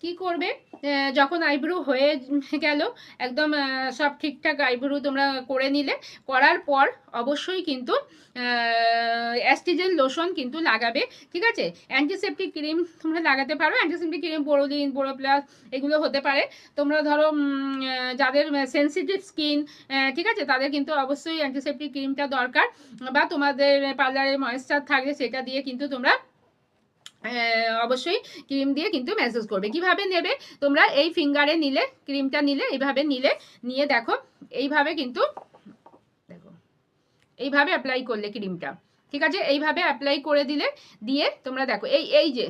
কি করবে, যখন আইব্রু হয়ে গেল একদম সব ঠিকঠাক আইব্রু তোমরা করে নিলে, করার পর অবশ্যই কিন্তু অ্যাস্টিজেন লোশন কিন্তু লাগাবে, ঠিক আছে। অ্যান্টিসেপ্টিক ক্রিম তোমরা লাগাতে পারো, অ্যান্টিসেপ্টিক ক্রিম বোরোলিন, বোরো প্লাস এগুলো হতে পারে। তোমরা ধরো যাদের সেন্সিটিভ স্কিন, ঠিক আছে, তাদের কিন্তু অবশ্যই অ্যান্টিসেপ্টিক ক্রিমটা দরকার, বা তোমাদের পার্লারে ময়েশ্চার থাকলে সেটা দিয়ে কিন্তু তোমরা অবশ্যই ক্রিম দিয়ে কিন্তু ম্যাসেজ করবে। কিভাবে নেবে তোমরা, এই ফিঙ্গারে নিলে, ক্রিমটা নিলে এইভাবে নিয়ে দেখো এইভাবে কিন্তু দেখো এইভাবে অ্যাপ্লাই করলে ক্রিমটা, ঠিক আছে, এইভাবে অ্যাপ্লাই করে দিয়ে তোমরা দেখো এই যে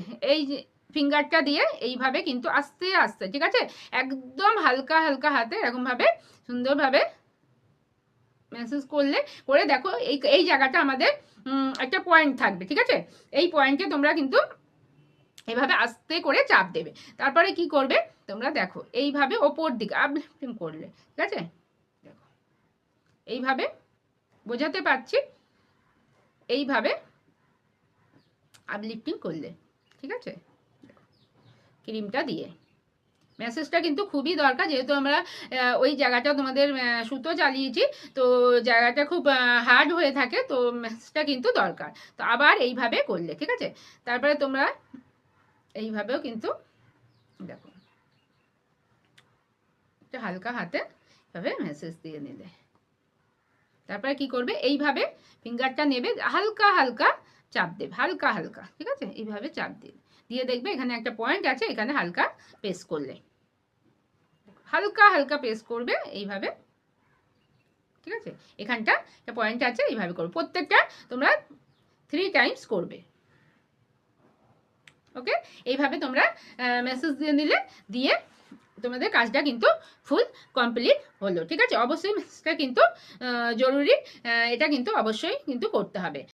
ফিঙ্গারটা দিয়ে এইভাবে কিন্তু আস্তে আস্তে, ঠিক আছে, একদম হালকা হালকা হাতে এরকমভাবে সুন্দরভাবে ম্যাসেজ করে দেখো এই জায়গাটা আমাদের একটা পয়েন্ট থাকবে, ঠিক আছে। এই পয়েন্টে তোমরা কিন্তু এইভাবে আস্তে করে চাপ দেবে। তারপরে কি করবে তোমরা দেখো এইভাবে ওপর দিকে আপলিফটিং করলে, ঠিক আছে, দেখো এইভাবে, বোঝাতে পারছি, এইভাবে আপলিফটিং করলে, ঠিক আছে, ক্রিমটা দিয়ে ম্যাসেজটা কিন্তু খুবই দরকার, যেহেতু আমরা ওই জায়গাটা তোমাদের সুতো চালিয়েছি, তো জায়গাটা খুব হার্ড হয়ে থাকে, তো ম্যাসেজটা কিন্তু দরকার। তো আবার এইভাবে করলে, ঠিক আছে, তারপরে তোমরা এইভাবেও কিন্তু দেখো একটা হালকা হাতে এভাবে ম্যাসেজ দিয়ে নিলে, তারপরে কি করবে এইভাবে ফিঙ্গারটা নেবে, হালকা হালকা চাপ দেবে, হালকা হালকা, ঠিক আছে, এইভাবে চাপ দিয়ে দেখবে এখানে একটা পয়েন্ট আছে, এখানে হালকা প্রেস করলে, হালকা হালকা প্রেস করবে এইভাবে, ঠিক আছে, এখানটা একটা পয়েন্ট আছে, এইভাবে করবে, প্রত্যেকটা তোমরা 3 টাইমস করবে। ওকে, এইভাবে তোমরা মেসেজ দিয়ে নিলে, দিয়ে তোমাদের কাজটা কিন্তু ফুল কমপ্লিট হলো, ঠিক আছে। অবশ্যই মেসেজটা কিন্তু জরুরি, এটা কিন্তু অবশ্যই কিন্তু করতে হবে।